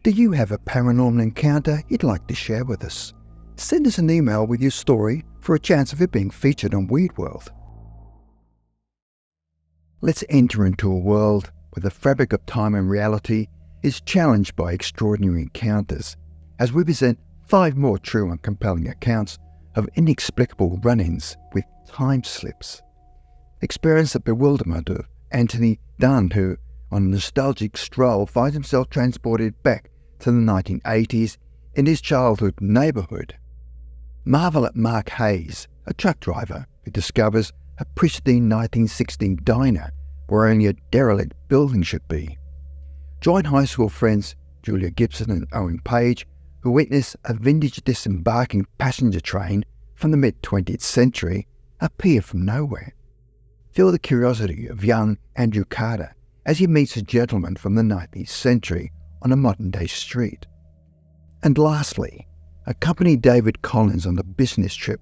Do you have a paranormal encounter you'd like to share with us? Send us an email with your story for a chance of it being featured on Weird World. Let's enter into a world where the fabric of time and reality is challenged by extraordinary encounters, as we present 5 more true and compelling accounts of inexplicable run-ins with time slips. Experience the bewilderment of Anthony Dunn, who, on a nostalgic stroll, finds himself transported back to the 1980s in his childhood neighbourhood. Marvel at Mark Hayes, a truck driver who discovers a pristine 1916 diner where only a derelict building should be. Join high school friends Julia Gibson and Owen, who witness a vintage disembarking passenger train from the mid-20th century appear from nowhere. Feel the curiosity of young Andrew Carter as he meets a gentleman from the 19th century on a modern-day street. And lastly, accompany David Collins on a business trip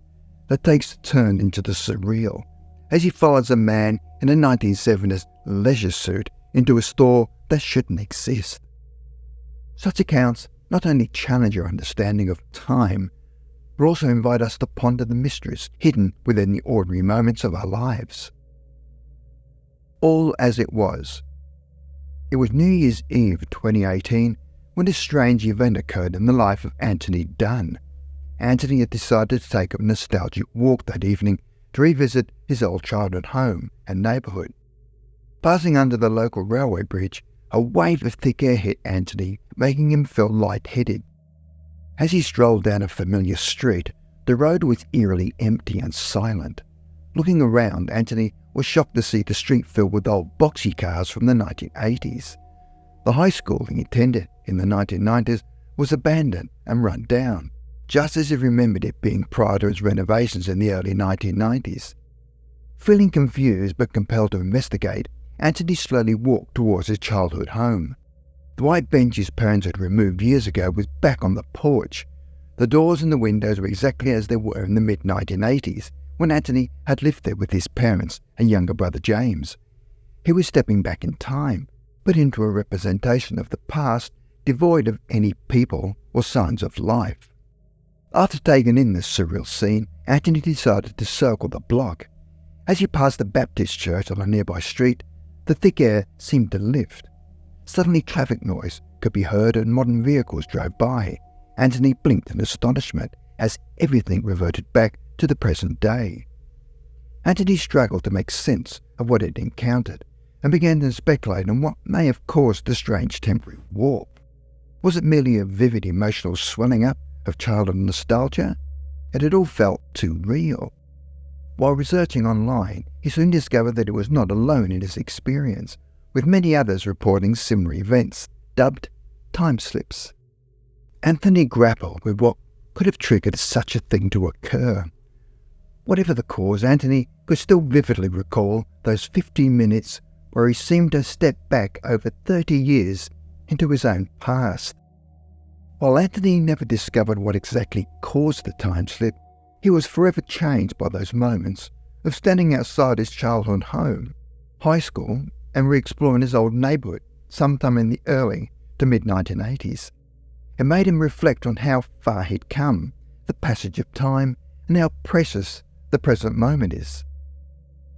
that takes a turn into the surreal as he follows a man in a 1970s leisure suit into a store that shouldn't exist. Such accounts not only challenge our understanding of time, but also invite us to ponder the mysteries hidden within the ordinary moments of our lives. All as it was. It was New Year's Eve 2018 when a strange event occurred in the life of Anthony Dunn. Anthony had decided to take a nostalgic walk that evening to revisit his old childhood home and neighbourhood. Passing under the local railway bridge, a wave of thick air hit Anthony, making him feel lightheaded. As he strolled down a familiar street, the road was eerily empty and silent. Looking around, Anthony was shocked to see the street filled with old boxy cars from the 1980s. The high school he attended in the 1990s was abandoned and run down, just as he remembered it being prior to its renovations in the early 1990s. Feeling confused but compelled to investigate, Anthony slowly walked towards his childhood home. The white bench his parents had removed years ago was back on the porch. The doors and the windows were exactly as they were in the mid-1980s, when Anthony had lived there with his parents and younger brother James. He was stepping back in time, but into a representation of the past devoid of any people or signs of life. After taking in this surreal scene, Anthony decided to circle the block. As he passed the Baptist church on a nearby street, the thick air seemed to lift. Suddenly traffic noise could be heard and modern vehicles drove by. Anthony blinked in astonishment as everything reverted back to the present day. Anthony struggled to make sense of what he'd encountered and began to speculate on what may have caused the strange temporary warp. Was it merely a vivid emotional swelling up of childhood nostalgia? It had all felt too real. While researching online, he soon discovered that he was not alone in his experience, with many others reporting similar events, dubbed time slips. Anthony grappled with what could have triggered such a thing to occur. Whatever the cause, Anthony could still vividly recall those 15 minutes where he seemed to step back over 30 years into his own past. While Anthony never discovered what exactly caused the time slip, he was forever changed by those moments of standing outside his childhood home, high school, and re-exploring his old neighbourhood sometime in the early to mid-1980s. It made him reflect on how far he'd come, the passage of time, and how precious the present moment is.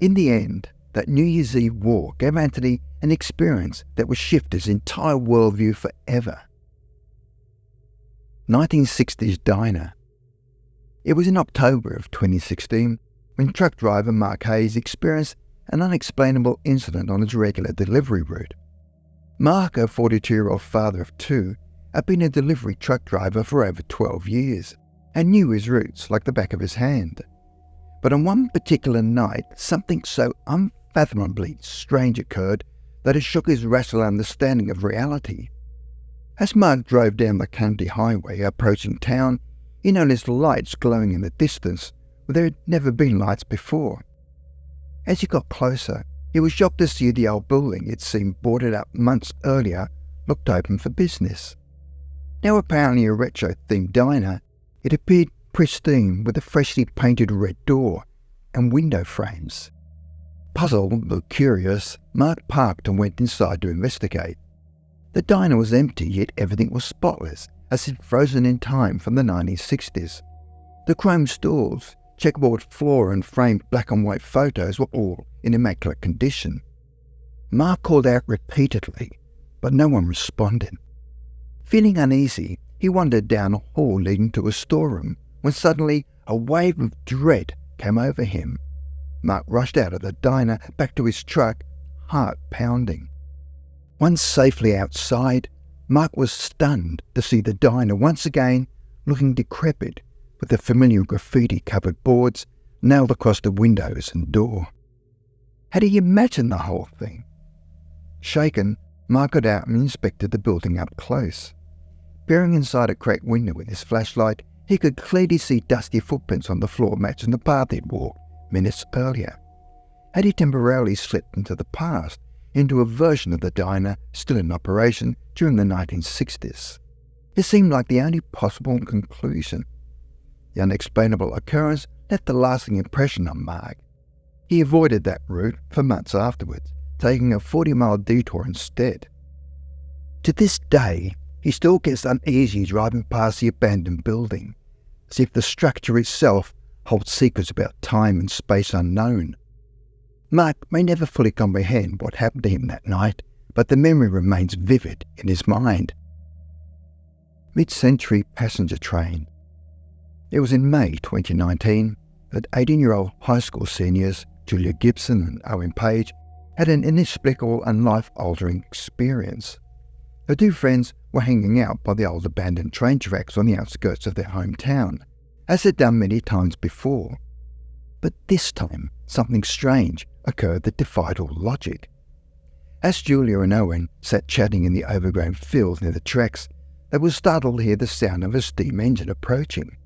In the end, that New Year's Eve walk gave Anthony an experience that would shift his entire worldview forever. 1960s Diner. It was in October of 2016 when truck driver Mark Hayes experienced an unexplainable incident on his regular delivery route. Mark, a 42-year-old father of 2, had been a delivery truck driver for over 12 years and knew his routes like the back of his hand. But on one particular night, something so unfathomably strange occurred that it shook his rational understanding of reality. As Mark drove down the county highway approaching town, he noticed lights glowing in the distance where there had never been lights before. As he got closer, he was shocked to see the old building he'd seen boarded up months earlier looked open for business. Now apparently a retro-themed diner, it appeared pristine with a freshly painted red door and window frames. Puzzled but curious, Mark parked and went inside to investigate. The diner was empty, yet everything was spotless, as if frozen in time from the 1960s. The chrome stools, checkerboard floor and framed black and white photos were all in immaculate condition. Mark called out repeatedly, but no one responded. Feeling uneasy, he wandered down a hall leading to a storeroom, when suddenly a wave of dread came over him. Mark rushed out of the diner, back to his truck, heart pounding. Once safely outside, Mark was stunned to see the diner once again looking decrepit, with the familiar graffiti-covered boards nailed across the windows and door. Had he imagined the whole thing? Shaken, Mark got out and inspected the building up close. Peering inside a cracked window with his flashlight, he could clearly see dusty footprints on the floor matching the path he'd walked minutes earlier. Had he temporarily slipped into the past, into a version of the diner still in operation during the 1960s? It seemed like the only possible conclusion. The unexplainable occurrence left a lasting impression on Mark. He avoided that route for months afterwards, taking a 40-mile detour instead. To this day, he still gets uneasy driving past the abandoned building, as if the structure itself holds secrets about time and space unknown. Mark may never fully comprehend what happened to him that night, but the memory remains vivid in his mind. Mid-century passenger train. It was in May 2019 that 18-year-old high school seniors Julia Gibson and Owen Page had an inexplicable and life-altering experience. The two friends were hanging out by the old abandoned train tracks on the outskirts of their hometown, as they'd done many times before. But this time, something strange occurred that defied all logic. As Julia and Owen sat chatting in the overgrown field near the tracks, they were startled to hear the sound of a steam engine approaching.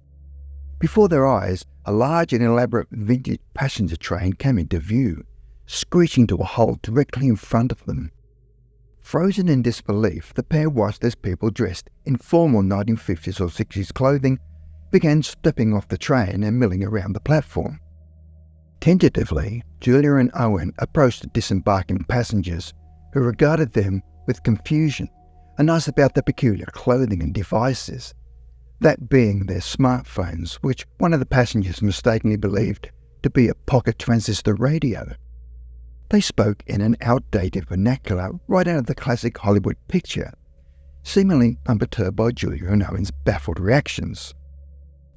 Before their eyes, a large and elaborate vintage passenger train came into view, screeching to a halt directly in front of them. Frozen in disbelief, the pair watched as people dressed in formal 1950s or 60s clothing began stepping off the train and milling around the platform. Tentatively, Julia and Owen approached the disembarking passengers, who regarded them with confusion and asked about their peculiar clothing and devices, that being their smartphones, which one of the passengers mistakenly believed to be a pocket transistor radio. They spoke in an outdated vernacular right out of the classic Hollywood picture, seemingly unperturbed by Julia and Owen's baffled reactions.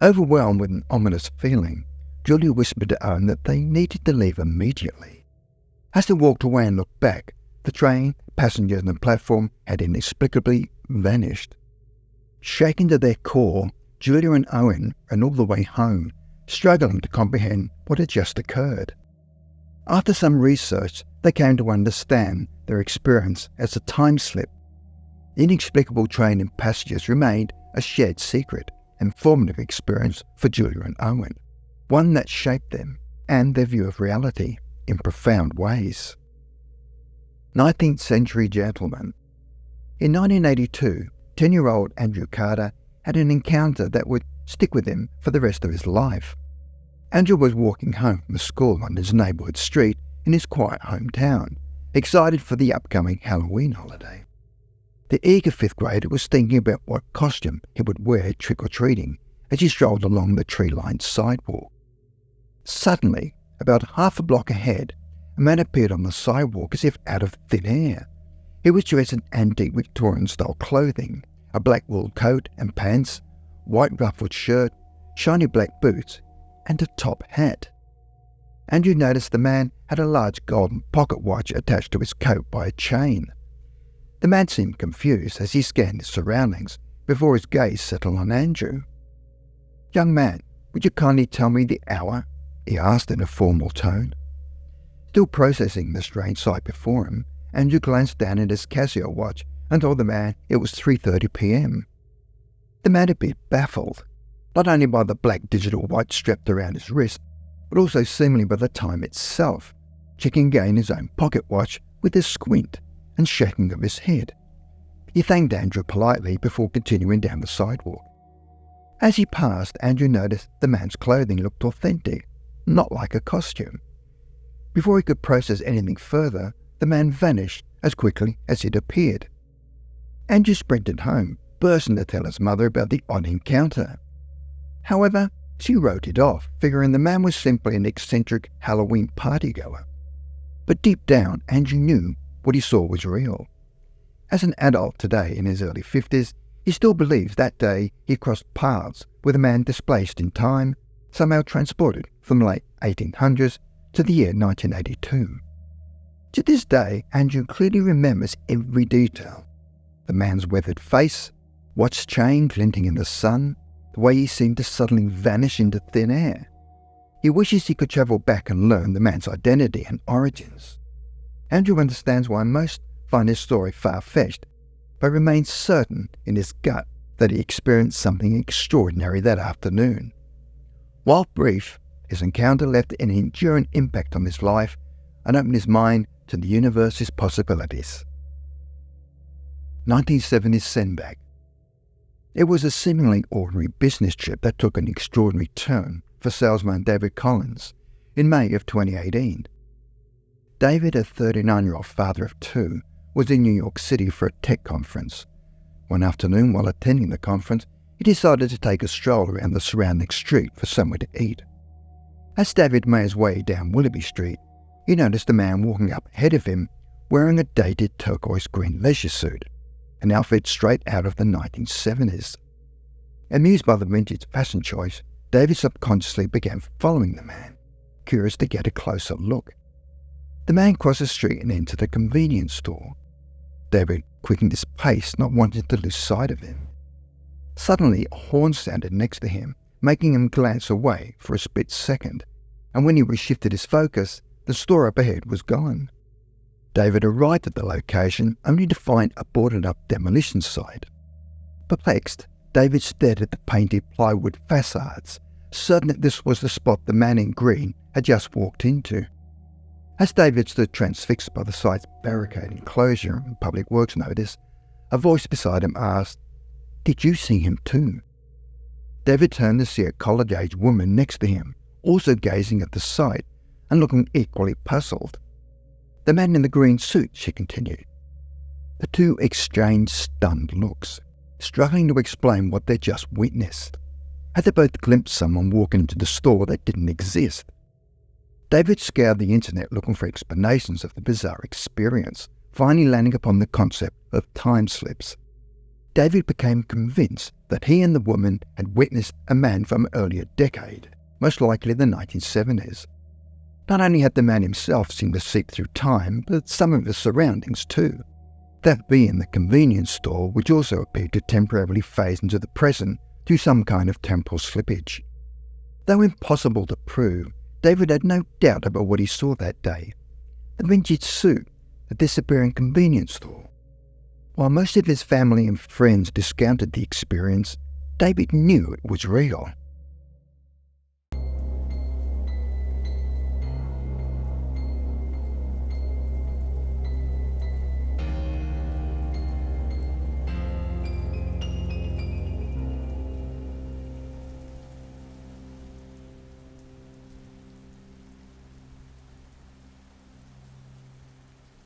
Overwhelmed with an ominous feeling, Julia whispered to Owen that they needed to leave immediately. As they walked away and looked back, the train, passengers and the platform had inexplicably vanished. Shaken to their core, Julia and Owen ran all the way home, struggling to comprehend what had just occurred. After some research, they came to understand their experience as a timeslip. The inexplicable train and passengers remained a shared secret and formative experience for Julia and Owen, one that shaped them and their view of reality in profound ways. 19th century gentleman. In 1982, 10-year-old Andrew Carter had an encounter that would stick with him for the rest of his life. Andrew was walking home from school on his neighbourhood street in his quiet hometown, excited for the upcoming Halloween holiday. The eager fifth grader was thinking about what costume he would wear trick-or-treating as he strolled along the tree-lined sidewalk. Suddenly, about half a block ahead, a man appeared on the sidewalk as if out of thin air. He was dressed in antique Victorian-style clothing, a black wool coat and pants, white ruffled shirt, shiny black boots, and a top hat. Andrew noticed the man had a large golden pocket watch attached to his coat by a chain. The man seemed confused as he scanned his surroundings before his gaze settled on Andrew. "Young man, would you kindly tell me the hour?" he asked in a formal tone. Still processing the strange sight before him, Andrew glanced down at his Casio watch and told the man it was 3:30 p.m. The man appeared baffled, not only by the black digital watch strapped around his wrist, but also seemingly by the time itself, checking again his own pocket watch with a squint and shaking of his head. He thanked Andrew politely before continuing down the sidewalk. As he passed, Andrew noticed the man's clothing looked authentic, not like a costume. Before he could process anything further, the man vanished as quickly as it appeared. Andrew sprinted home, bursting to tell his mother about the odd encounter. However, she wrote it off, figuring the man was simply an eccentric Halloween partygoer. But deep down, Andrew knew what he saw was real. As an adult today in his early 50s, he still believes that day he crossed paths with a man displaced in time, somehow transported from the late 1800s to the year 1982. To this day, Andrew clearly remembers every detail. The man's weathered face, watch chain glinting in the sun, the way he seemed to suddenly vanish into thin air. He wishes he could travel back and learn the man's identity and origins. Andrew understands why most find his story far-fetched, but remains certain in his gut that he experienced something extraordinary that afternoon. While brief, his encounter left an enduring impact on his life and opened his mind to the universe's possibilities. 1970s sendbag. It was a seemingly ordinary business trip that took an extraordinary turn for salesman David Collins in May of 2018. David, a 39-year-old father of two, was in New York City for a tech conference. One afternoon, while attending the conference, he decided to take a stroll around the surrounding street for somewhere to eat. As David made his way down Willoughby Street, he noticed a man walking up ahead of him wearing a dated turquoise-green leisure suit, an outfit straight out of the 1970s. Amused by the vintage fashion choice, David subconsciously began following the man, curious to get a closer look. The man crossed the street and entered a convenience store. David quickened his pace, not wanting to lose sight of him. Suddenly, a horn sounded next to him, making him glance away for a split second, and when he reshifted his focus, the store up ahead was gone. David arrived at the location only to find a boarded-up demolition site. Perplexed, David stared at the painted plywood facades, certain that this was the spot the man in green had just walked into. As David stood transfixed by the site's barricade enclosure and public works notice, a voice beside him asked, "Did you see him too?" David turned to see a college-age woman next to him, also gazing at the site and looking equally puzzled. "The man in the green suit," she continued. The two exchanged stunned looks, struggling to explain what they'd just witnessed. Had they both glimpsed someone walking into the store that didn't exist? David scoured the internet looking for explanations of the bizarre experience, finally landing upon the concept of time slips. David became convinced that he and the woman had witnessed a man from an earlier decade, most likely the 1970s. Not only had the man himself seemed to seep through time, but some of his surroundings too. That being the convenience store, which also appeared to temporarily phase into the present through some kind of temporal slippage. Though impossible to prove, David had no doubt about what he saw that day. The vintage suit, the disappearing convenience store. While most of his family and friends discounted the experience, David knew it was real.